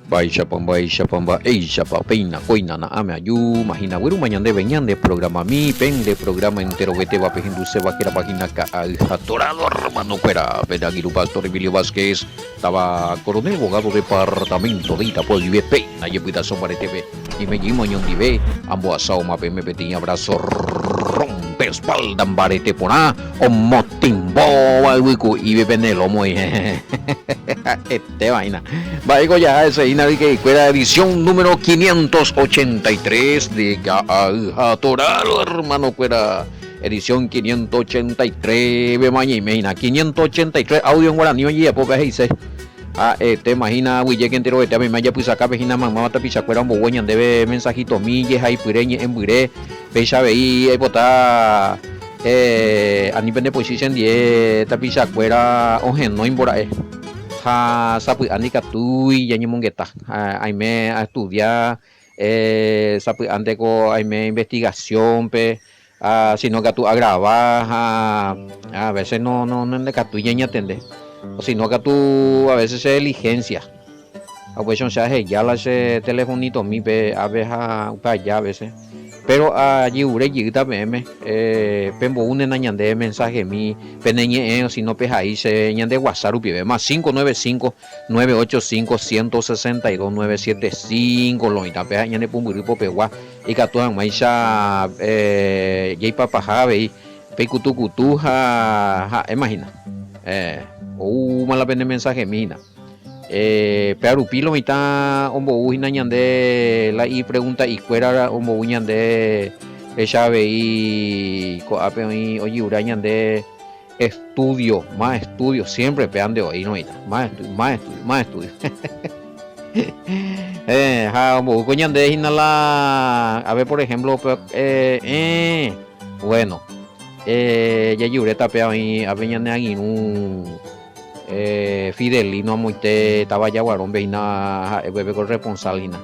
Baisha pamba, eisha papeina, coina na ame ayu, imagina, güero, mañana venían de programa mi, pen de programa entero, vete va pejindu se va que la página ka atorado, hermano, cuera, Pedaguiru Pastor Emilio Vázquez, estaba coronel, abogado departamento de Itapuel, y peina, y puta sombra TV, y me llamo ñon dive, ambo asao, mape, me petí, abrazo, rompe espalda, ambarete pona, o motimbo, algo, y bebe en el lomo, este vaina. Vaigo ya ese Inari que fuera edición número 583 de Atorado, hermano, fuera edición 583 de mañana 583 audio en guaraní y pues dice te imagina huille que entero te me ya pues acá vejina mamá ta picha fuera un bogueña debe mensajito milles ahí pureñe en buire pecha veí bota a nivel de posición die ta picha fuera ojen no imbora sapu andika tui ya ñemongeta aime a estudiar sapu andeko aime investigación pe sino que tú a grabar a veces no le catu ya atende o sino que tú a veces se diligencia a veces ya la ese telefonito mi pe a veces para allá a veces pero allí ure llegita meme pembo une nañande mensaje mi peneñe o si no peja ahí se ñande WhatsApp upi más 595 985 162 975 lo ita peja ñande pumburipo pegua y catuan maisha yei papaja ve pe kutu ha imagina mala pene mensaje mina pero pilo mitad ombo uina ñande la y pregunta y fuera ombo uñande llave y coape y oye urañande estudio siempre pean de hoy no más estudio ombo coñande la a ver por ejemplo bueno ya yureta pean y aveñande un Fidelino moite estaba ya guarón veina bebe corresponsalina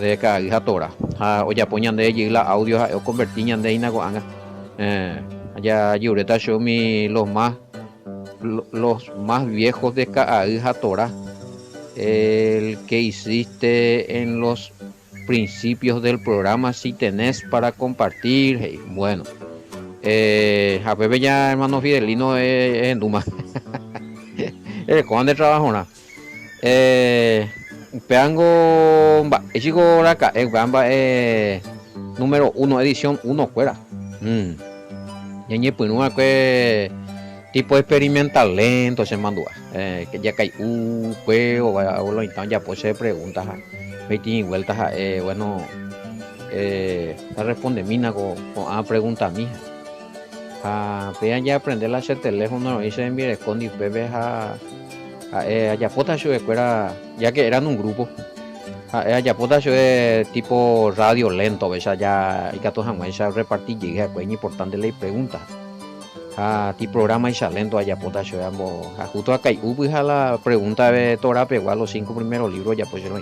de ca hija tora oya poñan de ella la audio o convertiñan de ina goanga allá yureta show mi los más viejos de ca hija tora el que hiciste en los principios del programa si tenés para compartir hey, bueno a bebe ya hermano Fidelino en Duma ¿cuándo trabajo na? Peango chico acá número 1 edición 1 fuera ñeñe punua que tipo experimental lento se mandó que ya cae juego o lo intentan ya pues se preguntas 20 vueltas bueno responde mina con pregunta mía vean ya aprender a hacer teléfono y se envía escondi bebés allá potasio escuela ya que eran un grupo allá potasio tipo radio lento ves allá y que todos jamás repartir llega pues importante le pregunta tipo programa y lento allá potasio ambos justo acá y la pregunta de Torah pegó a los 5 primeros libros ya pues yo lo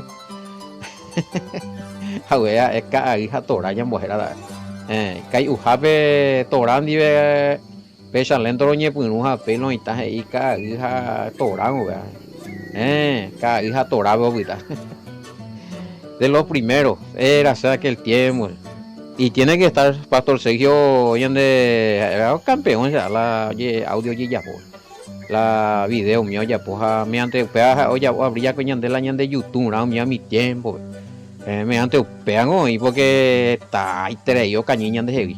es que hija Torah ya mujer kai uhape torandi be pecha lento ñe punuja pelo ita y ka hija torango ka hija torabo vita de los primeros era sea que el tiempo y tiene que estar Pastor Sergio hoy en de campeón ya la audio ya la video mío ya poja me ante peaja oye abría coñan de la ñan de YouTube no mi tiempo me ante pean hoy porque está yo cañiñan de heavy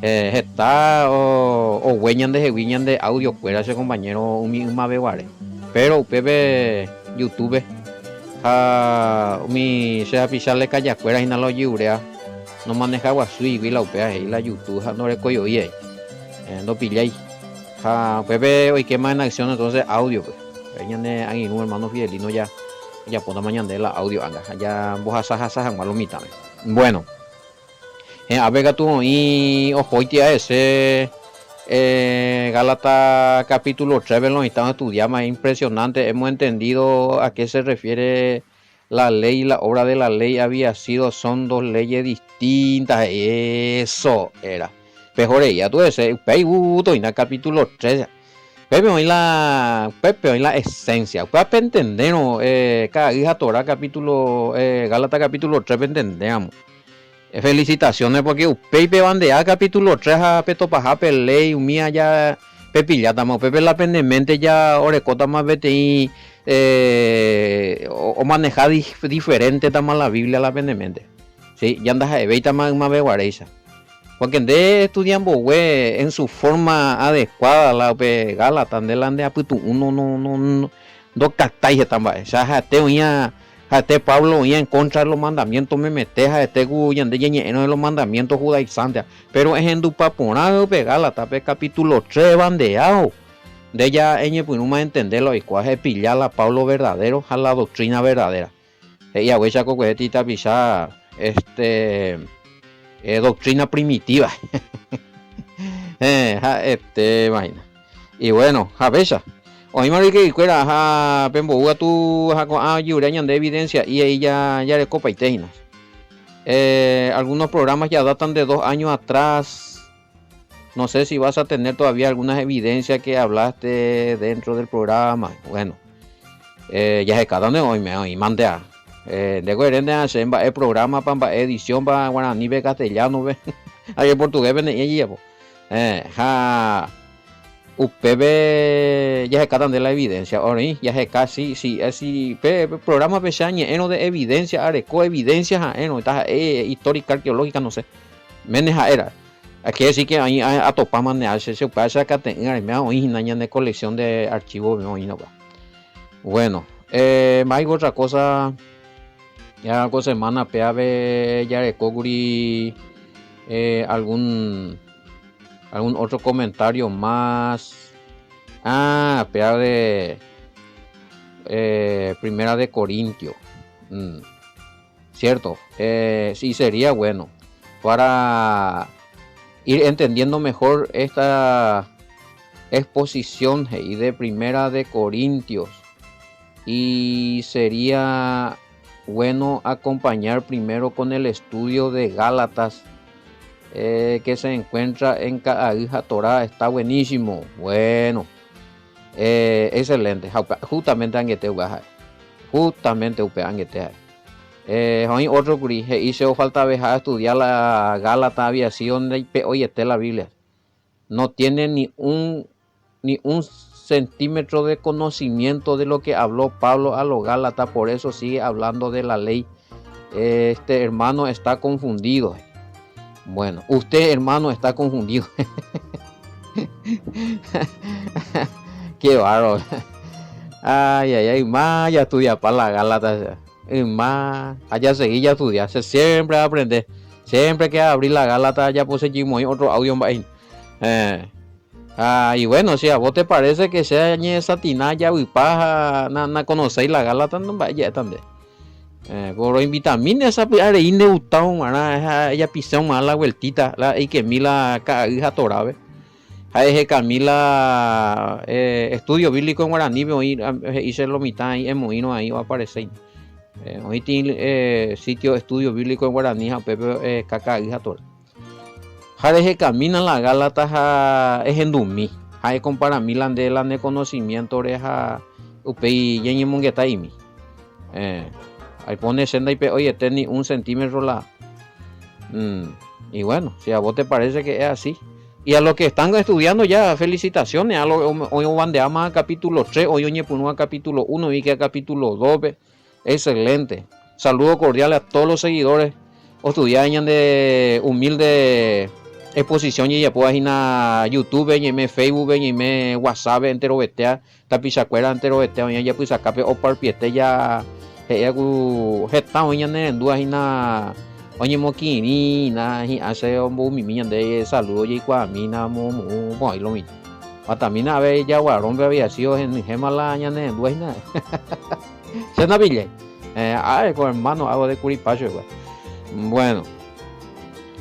está o hueñan de heavy ñan de audio fuera ese compañero un mabeguare pero pepe YouTube mi sea pisarle calla fuera y no lo yurea no manejaba sui vi la upea y la YouTube no le coyo y no pillai pepe hoy quema en acción entonces audio pues ñan de ahí un hermano Fidelino ya por la mañana de la audio anga allá boja malomita bueno a ver tú y ojoitia ese Gálatas capítulo 3 lo estamos estudiando es impresionante hemos entendido a qué se refiere la ley y la obra de la ley son dos leyes distintas eso era mejor ya tú ese peiguto y en capítulo 3 Pepe hoy la esencia. Para entender, cada hija Torah capítulo, Gálatas capítulo 3, entendemos. Felicitaciones porque Pepe bandea capítulo 3 a Peto Paja Pelei, mía ya Pepe ya estamos, Pepe la pendemente ya orecota más vete o manejar diferente tama la Biblia la pendemente. Sí, ya andas a veita más beguareisa. Porque de estudiando en su forma adecuada la Gálatas de la de aputu uno no captáis también. O sea, Jate Pablo en contra de los mandamientos me metes a este guyan de lleno de los mandamientos judaizantes. Pero es en tu paponado pegala tape capítulo 3 bandeado. De ella en pues no más entenderlo y cuál pillar a Pablo verdadero a la doctrina verdadera. Ella huecha coquetita pisar doctrina primitiva. Imagina. Y bueno, Javesa. Hoy me que fuera a Pemboa tu a Yureñan de evidencia y ella ya le copa y teinas. Algunos programas ya datan de 2 años atrás. No sé si vas a tener todavía algunas evidencias que hablaste dentro del programa. Bueno, ya se cada hoy me mandé a de coherente hacer el programa para edición para guaraní castellano hay en portugués y UPB ya se catan de la evidencia ahora ya se casi sí programa pesaña eno de evidencia areco evidencias eno está histórica arqueológica no sé meneja era aquí decir que ahí a topar manejarse se pasa que tengan me hoy de colección de archivos bueno más otra cosa ya con semana peave ya de coguri algún otro comentario más peave Primera de Corintios cierto sí sería bueno para ir entendiendo mejor esta exposición y de Primera de Corintios y sería bueno acompañar primero con el estudio de Gálatas que se encuentra en Ka'aija Torah. Está buenísimo, bueno, excelente, justamente hay otro que hizo falta dejar estudiar la Gálatas aviación de hoy está la Biblia no tiene ni un centímetro de conocimiento de lo que habló Pablo a los Gálatas, por eso sigue hablando de la ley. Este hermano está confundido. Bueno, usted hermano está confundido. Qué bárbaro. Ay, más ya estudia para la Gálatas. Más allá seguir ya estudiar, siempre aprender. Siempre que abrir la Gálatas ya poseímos otro audio ahí. Y bueno, si a vos te parece que sea esa tinaya y paja, no conocéis la Gálatas, no vaya también. Por vitamina esa pues ine gustado, ella pisó más la vueltita, y que mila hija torabe. Hay Camila estudio bíblico en guaraní, hice lo mitad ahí en Moino ahí va a aparecer. Hoy tiene sitio estudio bíblico en guaraní, Pepe caca hija torabe. Jare camina la Gálatas es en Dumi. Jare compara Milan de la de conocimiento oreja upei yeñi mongueta imi. Ahí pone senda y oye teni 1 centímetro la. Y bueno, si a vos te parece que es así. Y a los que están estudiando ya, felicitaciones. Hoy bandeamos a capítulo 3, hoy oñepunú a capítulo 1 y que a capítulo 2. Excelente. Saludos cordiales a todos los seguidores. Estudiantes de humilde exposición y ya puedo ir a YouTube, y me Facebook, y me WhatsApp entero betea, tapizacuera entero betea, ya pues acá o parpiete ya está hoy en dudas y na oye moquini na hace un mi de saludo y cuamina muy lo mismo. También a ver ya guarón había sido en gemala en dudas na. Se na bille. Con hermano hago de curipacho igual. Bueno.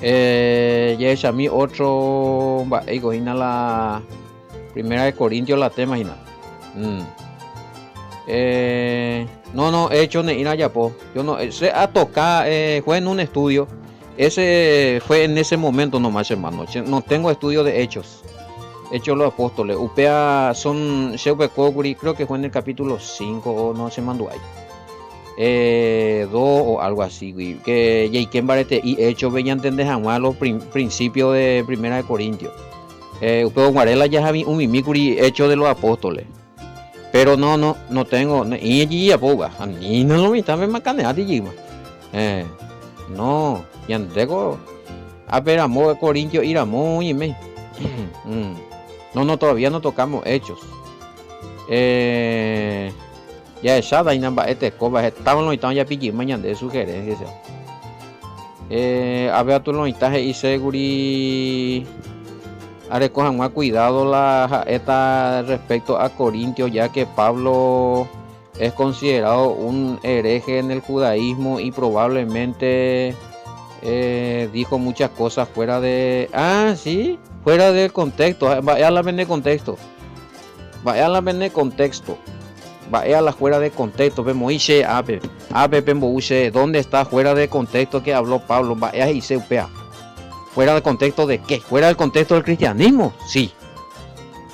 Ya es a mí otro cogina la Primera de Corintios la tema no he hecho ni ir allá yo no sé a tocar fue en un estudio ese fue en ese momento nomás hermano no tengo estudio de hechos Hechos de los Apóstoles. Upea son Sheupecoguri, creo que fue en el capítulo 5 o no se mandó ahí. 2 o algo así, güey. Que Yaiken Barete y Hechos veían entender jamás los principios de Primera de Corintios. Upeo Guarela ya había un mimicuri Hechos de los Apóstoles. Pero no tengo. Y allí apoga. A mí no lo mitad me macaneate allí, no, y andego. A ver, amor de Corintio, ir a muy me. No, todavía no tocamos Hechos. Ya esa vaina va este coba, estaban los itanos ya pillé mañana de sugerencias. A ver, tú los itanos y seguri. Ahora cojan más cuidado esta respecto a Corintios, ya que Pablo es considerado un hereje en el judaísmo y probablemente dijo muchas cosas fuera de... fuera del contexto. Vaya a la vende contexto. Vaya a la fuera de contexto. Moisés, ¿dónde está fuera de contexto que habló Pablo? Vaya y se upea. ¿Fuera del contexto de qué? ¿Fuera del contexto del cristianismo? Sí.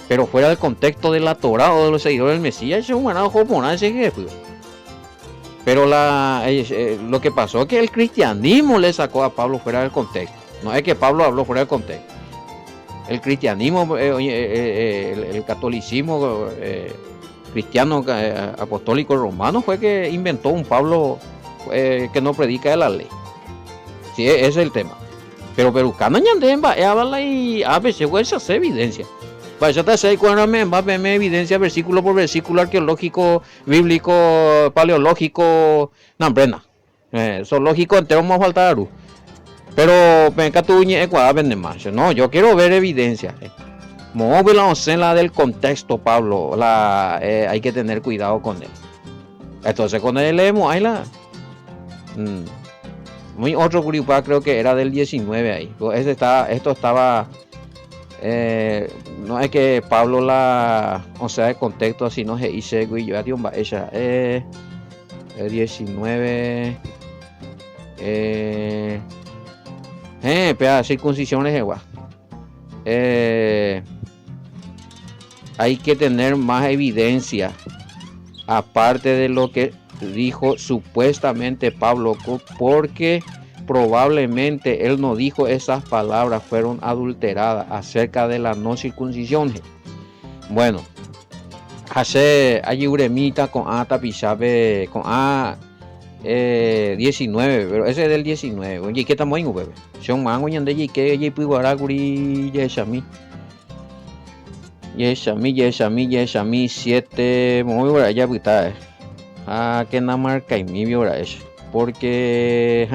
Pero fuera del contexto de la Torá o de los seguidores del Mesías, es un ganado japonés. Pero lo que pasó es que el cristianismo le sacó a Pablo fuera del contexto. No es que Pablo habló fuera del contexto. El cristianismo, el catolicismo cristiano apostólico romano fue que inventó un Pablo que no predica de la ley. Sí, ese es el tema. Pero Perucana ñandemba, habla y a veces se hace evidencia. Para eso te hace cuando me evidencia versículo por versículo arqueológico, bíblico, paleológico, nambrena. Zoológico entero me falta luz. Pero venga tú vende más. No, yo quiero ver evidencia. Móvil en la del contexto, Pablo. Hay que tener cuidado con él. Entonces con él leemos ahí la. Muy otro grupo, creo que era del 19 ahí. Esto estaba. No es que Pablo de contexto así no se dice yo adiós ella 19 circuncisión es igual. Hay que tener más evidencia aparte de lo que dijo supuestamente Pablo, porque probablemente él no dijo esas palabras, fueron adulteradas acerca de la no circuncisión. Bueno, hace allí uremita con A tapizabe con A 19, pero ese es del 19. Oye, ¿qué estamos en bebé? Son mango ñande y que ya puiguara guri yeshami 7 muy buena ya puta. Que na marca y mi viora es. Porque,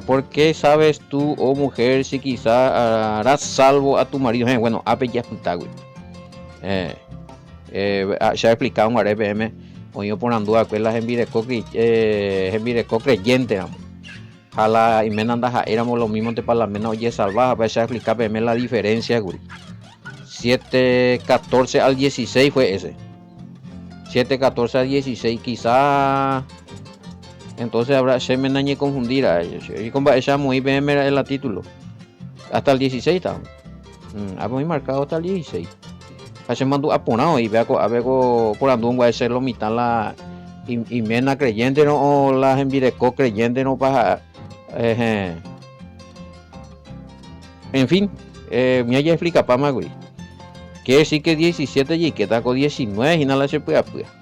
¿por qué sabes tú, oh mujer, si quizá harás salvo a tu marido? Bueno, ya puta, güey. Ya he explicado un RPM, oye, por andúa, que las envirecó creyente, a la y menanda éramos los mismos de parlamento, oye, salvaje, para ya explicar la diferencia, güey. 7:14 al 16 fue ese. 7:14 al 16, quizá. Entonces habrá se me dañe confundir a ellos. Y con esa muy bien era el título. Hasta el 16 está. Muy marcado hasta el 16. Se mandó aponado y vea a ver por andún va a ser lo mitad la y mena creyente no o la envirecó creyente no para en fin, me haya explica para más güey. Quiere decir que 17 y que está con 19 y nada se puede apoyar.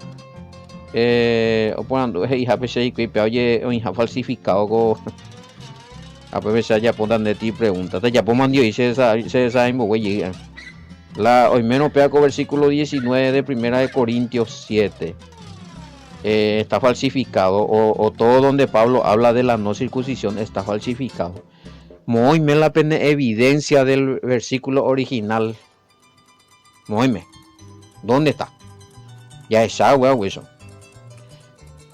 O por ando hija pese y oye hija falsificado go a veces ya pongan de ti pregunta te ya pongan Dios y se sabe güey la hoy menos peaco versículo 19 de Primera de Corintios 7 está falsificado o todo donde Pablo habla de la no circuncisión está falsificado. Muy me la pena evidencia del versículo original. Muy ¿dónde está? Ya es agua eso.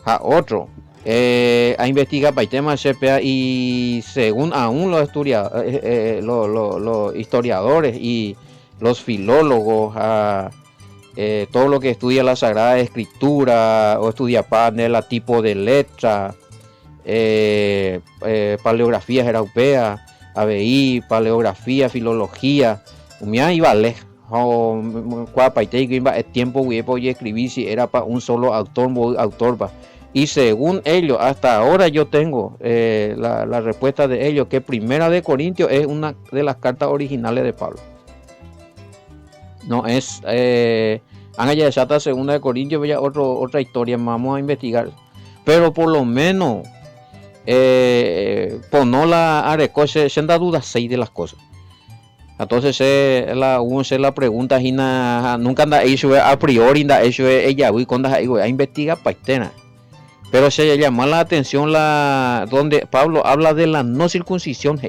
A otro a investigar para el tema CPA y según aún los historiadores y los filólogos, todo lo que estudia la Sagrada Escritura o estudia panela, tipo de letra, paleografía europea, ABI, paleografía, filología, y vale, es tiempo y escribir si era para un solo autor pa. Y según ellos, hasta ahora yo tengo la respuesta de ellos, que Primera de Corintios es una de las cartas originales de Pablo. No es Anga ya está Segunda de Corintios, ya otra historia, vamos a investigar. Pero por lo menos ponola areco se da duda 6 de las cosas. Entonces la pregunta nunca anda hecho a priori, anda hecho ella y cuando a investigar paitena. Pero se llama la atención donde Pablo habla de la no circuncisión,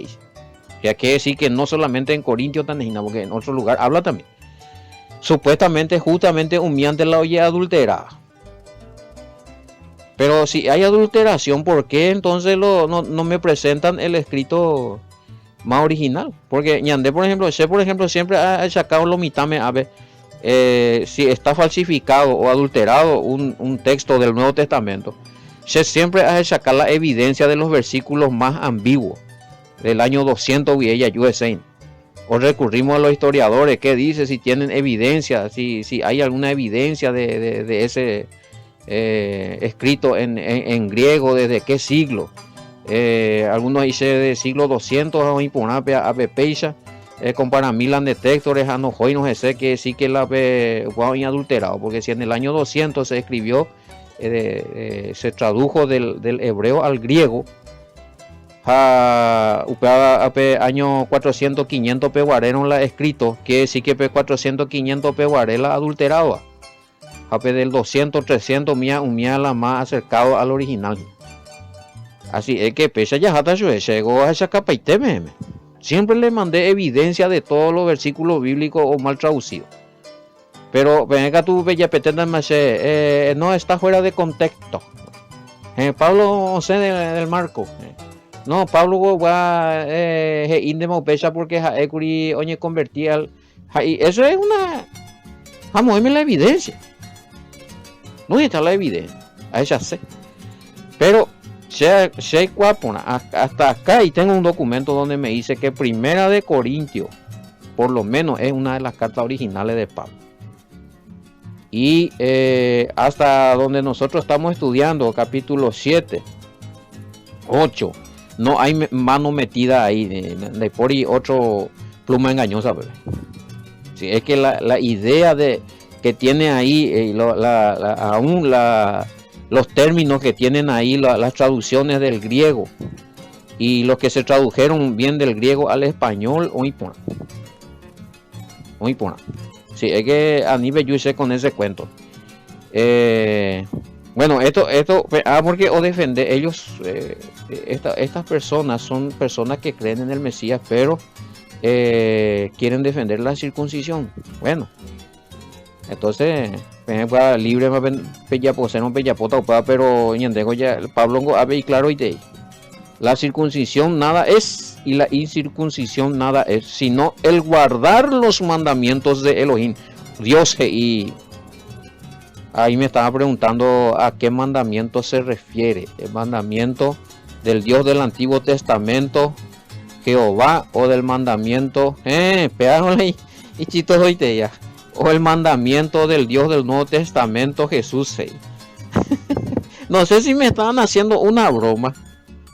ya que decir que no solamente en Corintios, porque en otro lugar habla también. Supuestamente, justamente, humillante la oye adulterada. Pero si hay adulteración, ¿por qué entonces no me presentan el escrito más original? Porque Ñandé, por ejemplo, siempre ha sacado lo mitame a ver si está falsificado o adulterado un texto del Nuevo Testamento. Se siempre ha sacado la evidencia de los versículos más ambiguos del año 200 y ella USA. O recurrimos a los historiadores, ¿qué dice? Si tienen evidencia, si hay alguna evidencia de ese escrito en griego, desde qué siglo. Algunos dicen de siglo 200 o imponape a Pepeisha, compara Milan de textores a no sé que sí que la fue adulterado, porque si en el año 200 se escribió, se tradujo del hebreo al griego, año 400 500 peguareron la escrito, que sí que 400 500 peguarela adulterado, del 200 300 mía la más acercado al original. Así es que pesa ya hasta llegó a esa capa y teme. Siempre le mandé evidencia de todos los versículos bíblicos o mal traducidos. Pero venga tú, bella petenda, no está fuera de contexto. Pablo sé del marco. No, Pablo va indemo pesa porque Jaecuri oye convertí al. Eso es una. Vamos, dime la evidencia. No está la evidencia. A ella sé. Pero hasta acá, y tengo un documento donde me dice que Primera de Corintios, por lo menos, es una de las cartas originales de Pablo. Y hasta donde nosotros estamos estudiando, capítulo 7, 8, no hay mano metida ahí de por y otro pluma engañosa. Sí, es que la idea que tiene ahí, los términos que tienen ahí, las traducciones del griego y los que se tradujeron bien del griego al español, muy pona. Sí, es que a nivel yo sé con ese cuento. Bueno, esto porque o defender ellos, estas personas son personas que creen en el Mesías, pero quieren defender la circuncisión. Bueno, entonces libre pero ya Pablo ave y claro y la circuncisión nada es y la incircuncisión nada es, sino el guardar los mandamientos de Elohim, Dios. Y ahí me estaba preguntando a qué mandamiento se refiere. El mandamiento del Dios del Antiguo Testamento, Jehová, o del mandamiento pegándole y chitos oíste ya, o el mandamiento del Dios del Nuevo Testamento, Jesús. No sé si me están haciendo una broma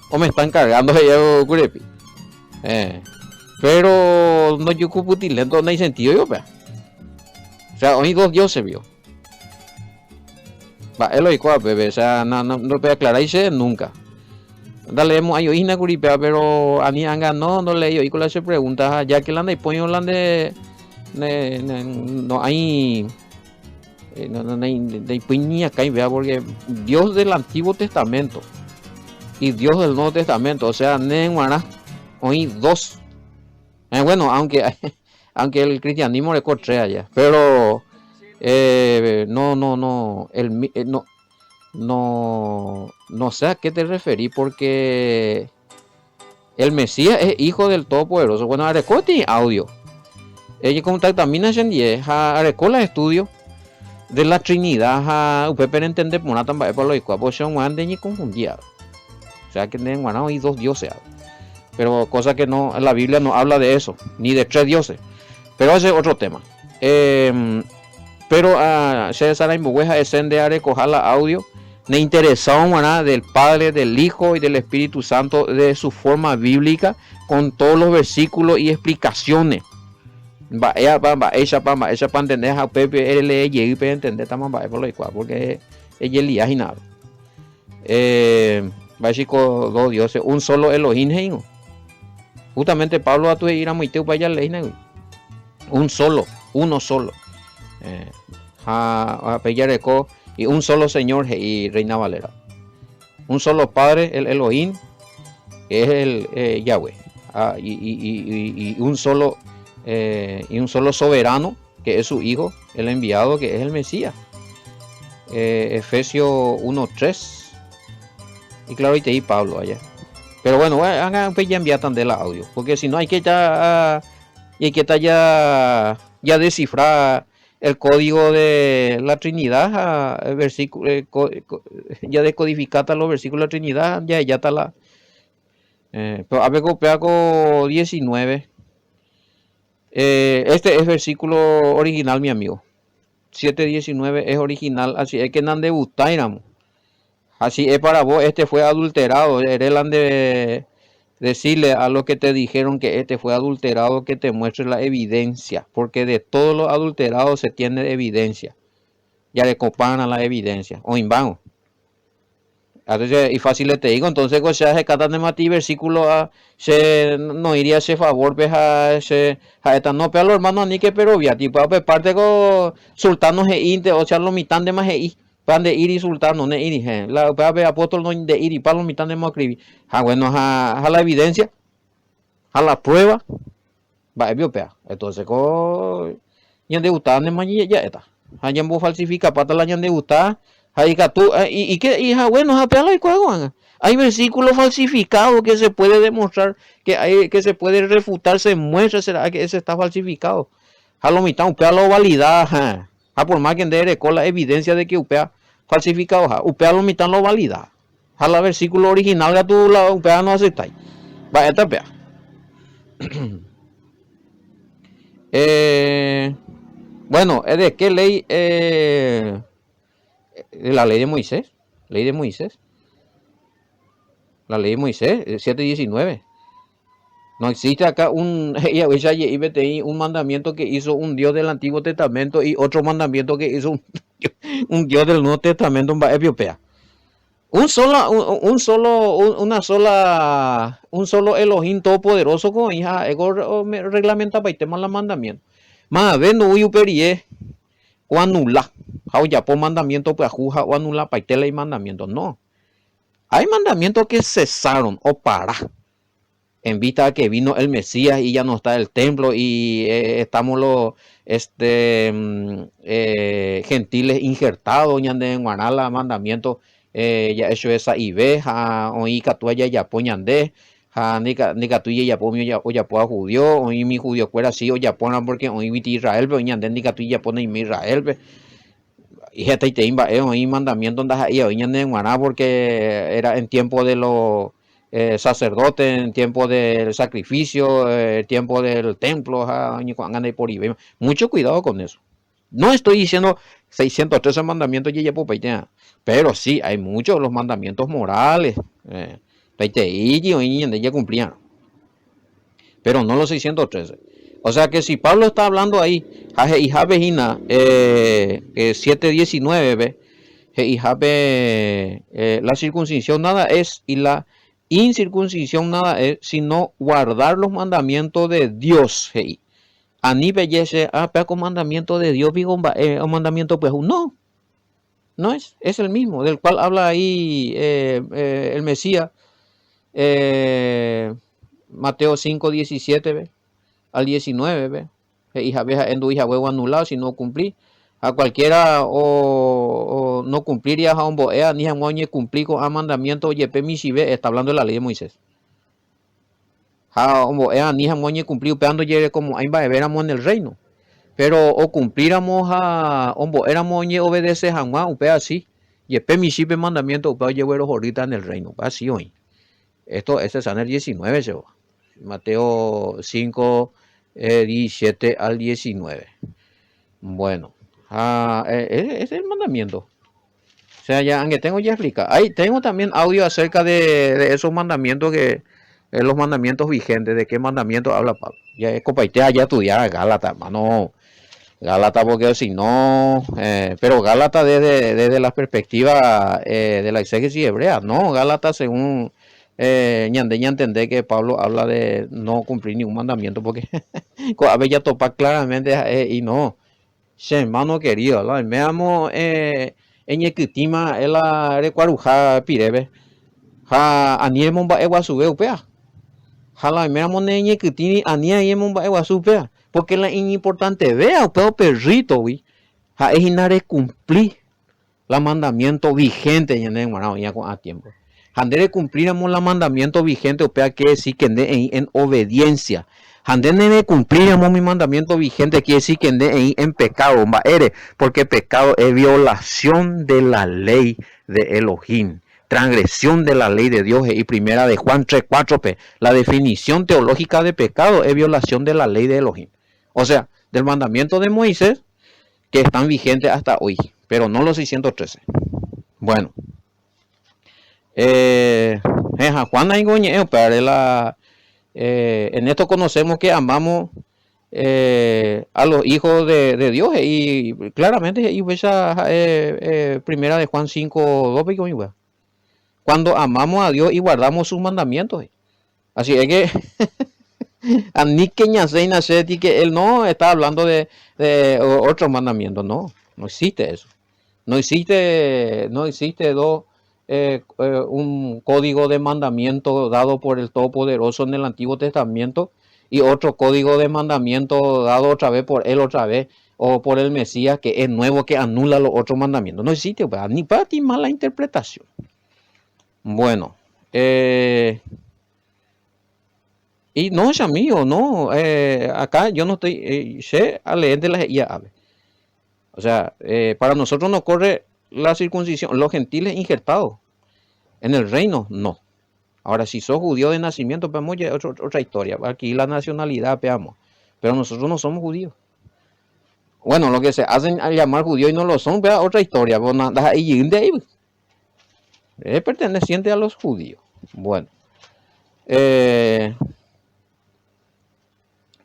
o me están cargando yo curepi. Pero no yo cuputilento no hay sentido yo, o sea, hoy dos dioses vio. Va, él lo bebé, o sea, no puede aclararse nunca. Dale, hay oína curipea, pero a mí anga no le oí con las preguntas, ya que la de pollo la de no hay ni acá y vea, porque Dios del Antiguo Testamento y Dios del Nuevo Testamento, o sea, hoy dos. Bueno, aunque el cristianismo le corre allá, pero no sé a qué te referí, porque el Mesías es hijo del Todopoderoso. Bueno, arecoti audio. Ella contacta a Mina Shendie, arecola estudio de la Trinidad, usted puede entender por una tamba para los cuapos son ni confundidos. O sea que en Guanao hay dos dioses. Pero cosa que no, la Biblia no habla de eso, ni de tres dioses. Pero ese es otro tema. Pero a César Imbugueja escende a recoger la audio. Me interesó, ¿verdad? Del Padre, del Hijo y del Espíritu Santo, de su forma bíblica, con todos los versículos y explicaciones. Ella para entender a Pepe, él le llegué para entender también por lo cual, porque ella le y nada. Básico dos dioses, un solo Elohim. Justamente Pablo a tu ir a muy teu para allá leína. Un solo, uno solo. A Pellareco y un solo Señor y Reina Valera. Un solo Padre, el Elohim, que es el Yahweh. Y un solo soberano, que es su Hijo, el enviado, que es el Mesías. Efesios 1:3. Y claro, y te di Pablo allá. Pero bueno, hagan pues ya enviar tan de la audio, porque si no hay que ya descifrar el código de la Trinidad, el versículo, ya decodificata los versículos de la Trinidad, ya está la. Pero a ver, copia con 19. Este es versículo original, mi amigo. 7:19 es original, así es que nan de Butairamo. Así es para vos, este fue adulterado. Eran de decirle a los que te dijeron que este fue adulterado que te muestre la evidencia, porque de todos los adulterados se tiene evidencia. Ya le copan a la evidencia. O invano. Entonces, y fácil te digo, entonces, o sea, se catan de mati versículo a no iría a ese favor, pues a esta no, pero los hermanos ni que pero ya, tipo, pues parte con sultanos e inte, o sea, los mitad de más e pan de ir y sultano, ne ir, la apóstol no de ir y para los mitad de más escribir. Bueno, a la evidencia, a la prueba, va, es entonces, con ya de gustar, ne más ya está. Allá en falsifica, para la de gustar. Y que bueno, hay versículos falsificados que se puede demostrar, que se puede refutar, se muestra, será que ese está falsificado. A lo mitad, UPEA lo valida, por más que dé con la evidencia de que UPEA falsificado, UPEA lo mitad lo valida. A la versículo original que tú la UPEA no aceptáis. Va, esta UPEA. Bueno, ¿de qué ley? La ley de Moisés. La ley de Moisés, 7:19. No existe acá un mandamiento que hizo un Dios del Antiguo Testamento y otro mandamiento que hizo un Dios del Nuevo Testamento en Etiopía. Un solo Elohim todopoderoso con hija ego reglamenta para el tema la mandamiento. Más ve no hubo perie o anula. Ya por mandamiento pues ajuja o anula para el mandamiento. No. Hay mandamientos que cesaron o para en vista a que vino el Mesías y ya no está el templo y estamos los gentiles injertados ya en Guanala mandamientos ya hecho esa ibeja o y catuaya ya poñande ni catuya ya pomio ya pueda judío o mi judío fuera así o ya ponan porque hoy mi Israel pero ñande ni catuya pone mi Israel y gente te imba y mandamiento donde ahí hoy ñande en Guaná porque era en tiempo de los sacerdotes, en tiempo del sacrificio, tiempo del templo, mucho cuidado con eso. No estoy diciendo 613 mandamientos pero sí hay muchos los mandamientos morales ya cumplían, pero no los 613. O sea que si Pablo está hablando ahí, 7:19, la circuncisión nada es y la incircuncisión nada es sino guardar los mandamientos de Dios. Ani bellece, con mandamiento de Dios, un mandamiento pues no es el mismo, del cual habla ahí el Mesías, Mateo 5:17 al 19, hija huevo anulado si no cumplí. A cualquiera o no cumpliría a un boea ni a moñe cumplir con el mandamiento yepe misibe, está hablando de la ley de Moisés. A un boea ni a moñe cumplir peando yere como ahí va a veramos en el reino. Pero o cumpliéramos a un boea moñe obedece a un upea así. Yepe misibe mandamiento upea llevero ahorita en el reino. Así hoy. Esto es en el 19, se va. Mateo 5, 17 al 19. Bueno, es el mandamiento. O sea, ya, aunque tengo ya explica. Ahí tengo también audio acerca de esos mandamientos los mandamientos vigentes, de qué mandamientos habla Pablo. Ya es compartir ya estudiar Gálatas, hermano. Gálatas, porque si no, pero Gálatas desde la perspectiva de la exégesis hebrea, no, Gálatas según Ñande ya entender que Pablo habla de no cumplir ningún mandamiento, porque a ver ya topa claramente y no, hermano querido, me amo en Yequitima, la recuaruja pirebe, ja, aniemon ba ewa sube upea. Jala mera moneñe que tiene ania y mon ba supea. Porque la importante vea, pero perrito, vi. Ja es inare cumplir la mandamiento vigente ya en ya con a tiempo. Handere cumpliremos la mandamiento vigente, o sea, quiere decir que en obediencia. Handere cumpliremos mi mandamiento vigente, quiere decir que en pecado, porque pecado es violación de la ley de Elohim, transgresión de la ley de Dios. Y primera de Juan 3:4, la definición teológica de pecado es violación de la ley de Elohim. O sea, del mandamiento de Moisés, que están vigentes hasta hoy, pero no los 613. Bueno, Juan en esto conocemos que amamos a los hijos de Dios y claramente y primera de Juan 5:2, cuando amamos a Dios y guardamos sus mandamientos. Así es que a ni que que él no está hablando de otros mandamientos, no existe eso. No existe un código de mandamiento dado por el Todopoderoso en el Antiguo Testamento y otro código de mandamiento dado otra vez por él otra vez o por el Mesías que es nuevo, que anula los otros mandamientos. No existe, ni para ti mala interpretación. Bueno, y no es mío, no, acá yo no estoy, sé a leer de las IAB. O sea, para nosotros no corre la circuncisión, los gentiles injertados. En el reino, no. Ahora, si sos judío de nacimiento, veamos ya otra historia. Aquí la nacionalidad, veamos. Pero nosotros no somos judíos. Bueno, lo que se hacen a llamar judíos y no lo son, vea otra historia. Es perteneciente a los judíos. Bueno.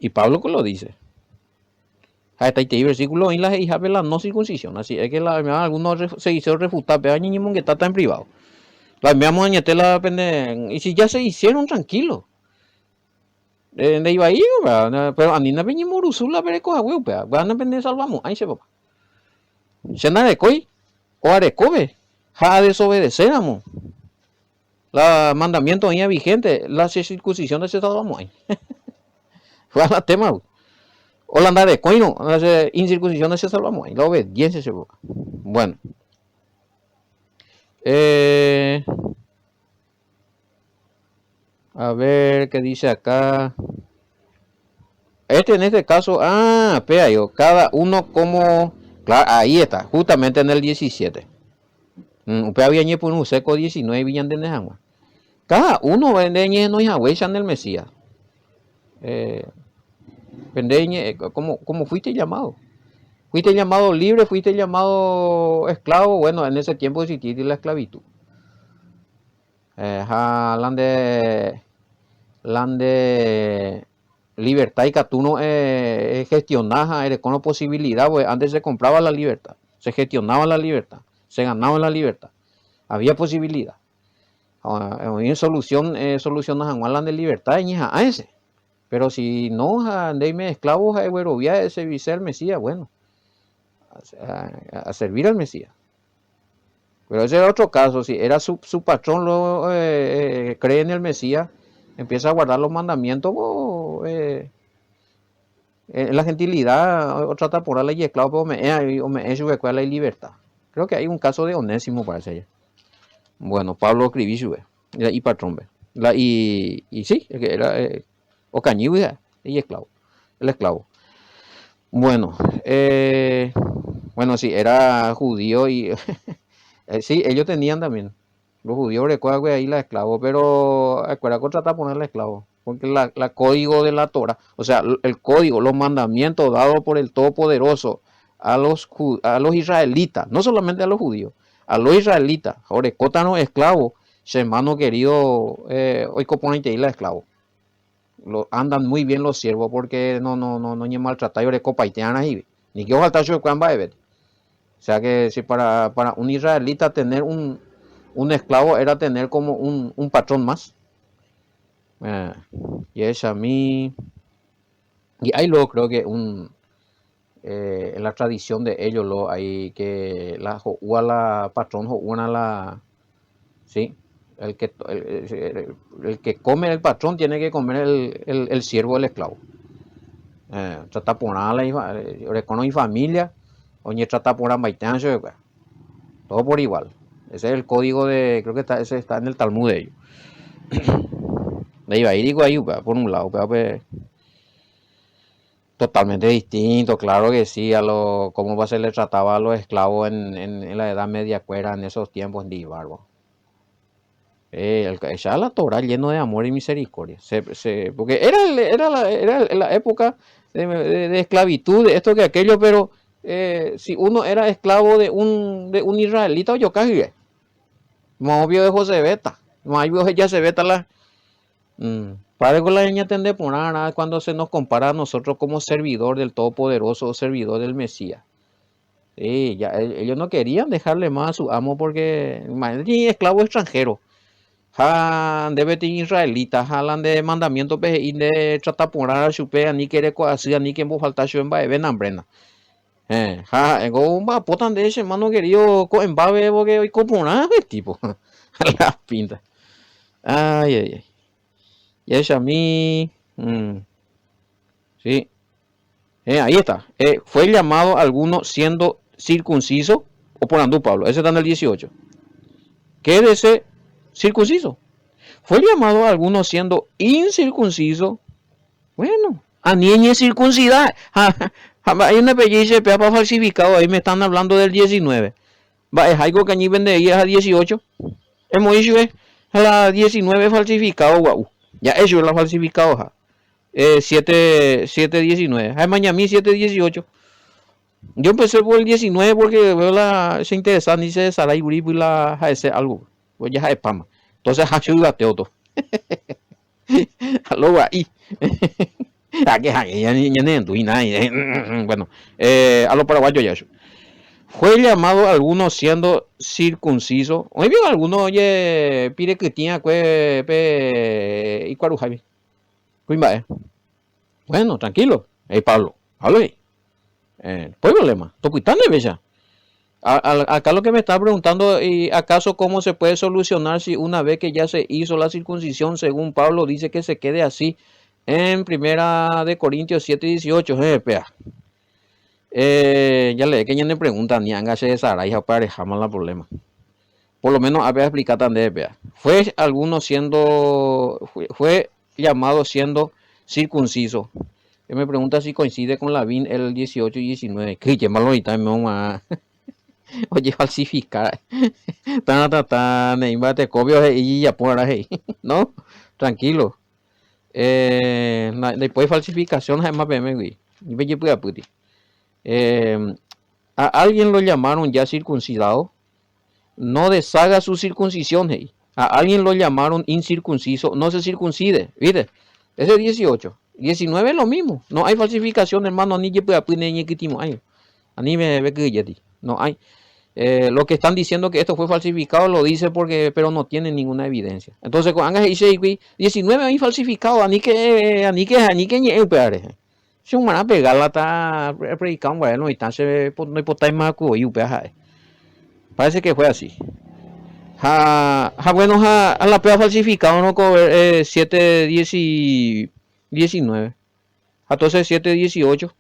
Y Pablo que lo dice. Hasta este versículo en la hija de la no circuncisión. Así es que algunos se hicieron refutar, pero hay que está en privado. La veamos añadir la y si ya se hicieron tranquilos. De iba ahí, pero a mí no venimos morusula pero coja huevo, van a vender salvamos, ahí se va. Se nada de coi o arecobe, ja desobedecéramos. La mandamiento ahí vigente, la circuncisión de ese salvamos ahí. Fue la tema. O la andar de coino, la incircuncisión de ese salvamos ahí, la obediencia se va. Bueno. A ver qué dice acá. En este caso, espera yo, cada uno como, claro, ahí está, justamente en el 17. Había por un seco 19 villan de Nejangua. Cada uno vende no en el Mesías. Vende como fuiste llamado. Fuiste llamado libre, fuiste llamado esclavo. Bueno, en ese tiempo existía la esclavitud. Lande libertad y que tú no gestionas con la posibilidad, pues antes se compraba la libertad, se gestionaba la libertad, se ganaba la libertad, había posibilidad. En soluciones a de libertad a ese, pero si no andeime esclavos a Eurovia ese vice al Mesías, bueno, a servir al Mesías. Pero ese era otro caso, si era su patrón lo cree en el Mesías, empieza a guardar los mandamientos, la gentilidad, o trata por la ley esclavo, o me es la libertad. Creo que hay un caso de Onésimo, parece ella. Bueno, Pablo escribió, y patrón, y sí, era Ocañiu, y esclavo, el esclavo. Bueno, sí, era judío y sí, ellos tenían también. Los judíos recuerdan ahí la esclavo, pero acuerda que trata de ponerle esclavo. Porque la código de la Torah, o sea, el código, los mandamientos dados por el Todopoderoso a los israelitas, no solamente a los judíos, a los israelitas. Ahora, cótanos esclavos, hermano querido, hoy coponente isla esclavo. Andan muy bien los siervos porque no ni maltratan de copa haitiana y ni que ojalá yo cuán va a ver. O sea que si para un israelita tener un esclavo era tener como un patrón más. Y es a mí. Y ahí luego creo que en la tradición de ellos lo hay que la patrón una la sí el que come el patrón tiene que comer el siervo del esclavo. Trata por nada recono y familia o ni trata por ambaitancho todo por igual. Ese es el código de creo que ese está en el Talmud de ellos. De ahí va y digo ahí por un lado pues, totalmente distinto, claro que sí, cómo se le trataba a los esclavos en la Edad Media cuera en esos tiempos de barbo. Ya la Torah lleno de amor y misericordia, porque era la época de esclavitud, de esto que aquello, pero si uno era esclavo de un israelita o yo casi, más obvio de José Beta, más obvio de José Beta Padre con la niña tende por nada cuando se nos compara a nosotros como servidor del Todopoderoso o servidor del Mesías. Sí, ya, ellos no querían dejarle más a su amo porque imagínate, esclavo extranjero. Debe tener israelitas, jalan de mandamientos y de trataporar a chupea ni quiere coacia ni que falta yo en ven hambrena. Ego potan de ese hermano querido en babe porque hoy componar tipo. La pinta. Ay. Y es a mí. Sí. Ahí está. Fue llamado alguno siendo circunciso. O por andú Pablo. Ese está en el 18. Quédese circunciso. Fue llamado alguno siendo incircunciso. Bueno. A niña circuncidar. Hay una pellice de para falsificado. Ahí me están hablando del 19. Va, es algo que allí vende ahí a 18. Hemos dicho a la 19 falsificado. Guau. Ya eso es la falsificado. 719. Hay mañana 718. Yo empecé por el 19 porque veo se interesa ni se Saray Uribe y la ese algo. Pues ya es Pama. Entonces ha sido gateo. Luego ahí. Bueno, a los paraguayos ya eso. Fue llamado alguno siendo circunciso. Hoy vio alguno, oye, pide que tenía y cuál Javi. Bueno, tranquilo. Pablo, hablo ahí. Pues problema. Tocuitán de bella. Acá lo que me está preguntando, ¿y acaso cómo se puede solucionar si una vez que ya se hizo la circuncisión, según Pablo dice que se quede así en primera de Corintios 7:18? Ya le que ya me preguntan, ni hágase de Sara, hija, para dejarme la problema. Por lo menos a ver explicar también, fue alguno fue llamado siendo circunciso. Él me pregunta si coincide con la VIN el 18 y 19. Que malo ahorita oye, falsificar. Te copio y ya por ahí. No, tranquilo. Después de falsificación, además, a alguien lo llamaron ya circuncidado. No deshaga su circuncisión. A alguien lo llamaron incircunciso. No se circuncide. ¿Viste? Ese es 18. 19 es lo mismo. No hay falsificación, hermano. Ni me ve que no hay. Lo que están diciendo que esto fue falsificado lo dice pero no tienen ninguna evidencia. Entonces, cuando dice 19 hay falsificado, ni que si un man a pegarla está predicando, bueno, y tan se no hay más que parece que fue así. Bueno, a la pega falsificado no cover 7:19. Entonces 7:18.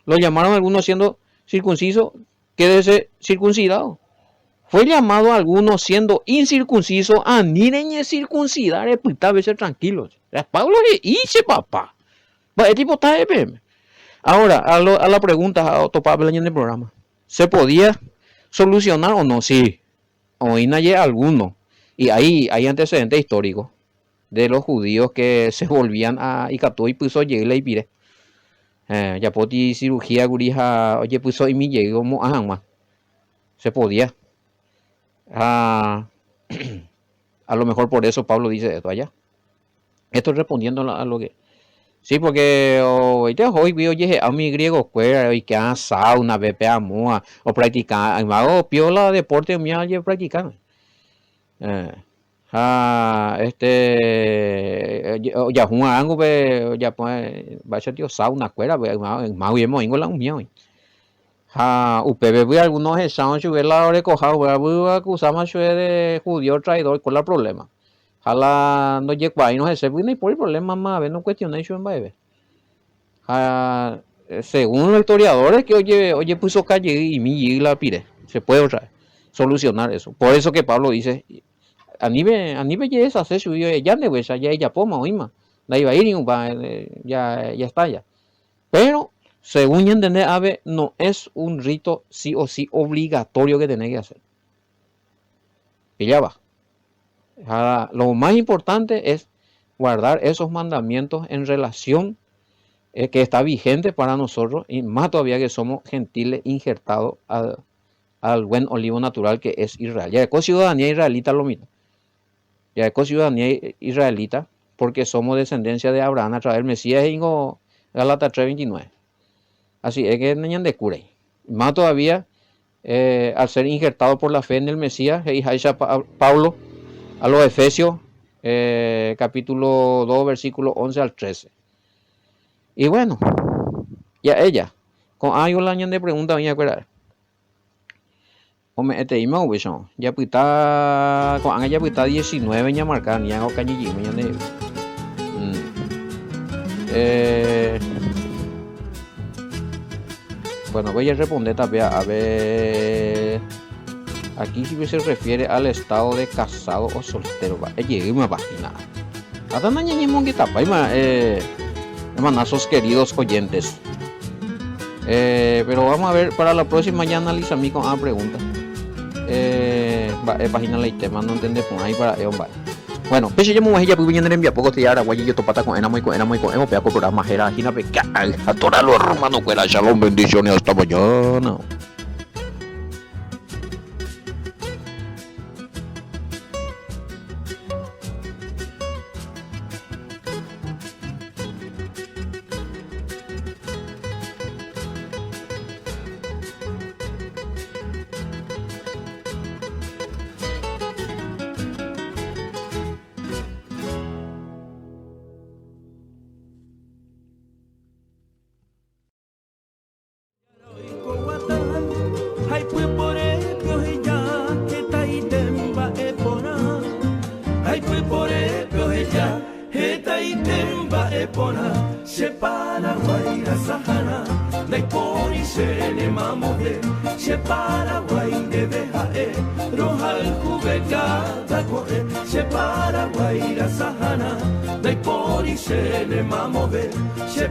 Lo llamaron algunos siendo circunciso, quédese circuncidado. Fue llamado algunos siendo incircunciso a nireñe circuncidar, a veces tranquilos. Pablo dice papá. El tipo está de Ahora, a la pregunta, a topar en el programa. ¿Se podía solucionar o no? Sí. Hoy nadie alguno. Y ahí hay antecedentes históricos de los judíos que se volvían a Icatú y puso Yegla y Pire. Ya poti cirugía gurija, oye, puso y mi llegó como más. Se podía. Ah, a lo mejor por eso Pablo dice esto allá. Esto respondiendo a lo que. Sí, porque hoy vi, oye, a mi griego cuera, y que han sauna, BPA, MOA, o practicar, hago piola deporte, me oye, practicar. Eh, ya juega algo, ya pues, va a ser tío sauna, cuera, más bien, moingo la unión. UPB, algunos estaban subiendo la hora de cojar, acusamos de judío traidor, ¿cuál es el problema? Jala no llegó ahí, no sé, no hay por el problema más, no cuestioné eso en baile. Según los historiadores, que oye, puso calle y mi la pire, se puede otra vez solucionar eso. Por eso que Pablo dice, a nivel ya esa se subió, ya de huesa, ya ella poma, oíma, la iba a ir, ya está ya. Pero, según entender, Ave, no es un rito sí o sí obligatorio que tenés que hacer. Y ya va. Lo más importante es guardar esos mandamientos en relación que está vigente para nosotros, y más todavía que somos gentiles injertados al buen olivo natural que es Israel. Ya con ciudadanía israelita lo mismo. Ya con ciudadanía israelita, porque somos descendencia de Abraham a través del Mesías y Gálatas 3:29. Así es que niñan de cura. Más todavía, al ser injertado por la fe en el Mesías, Pablo a los Efesios, capítulo 2, versículo 11 al 13. Y bueno, ya ella, con yo la de pregunta, voy a acordar. Hombre, ima ubiso, ya pita, con ya pita 19 ya marcar, ya o cañillí, ya de. Bueno, voy a responder también, a ver. Aquí sí se refiere al estado de casado o soltero. Llegué una página. Hasta no hay un guitapa, hermanazos queridos oyentes. Pero vamos a ver, para la próxima ya analiza a mí con una pregunta. Página la tema, no entendés, pues ahí para vale. Bueno, pues yo me voy a ir viendo en poco te ahora guay yo topata con enamo y con emo pea con programa jera gina peca a toda los hermanos que la shalom bendiciones hasta mañana.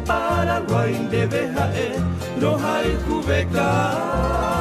Paraguay de Bejae, Roja y Jubeca.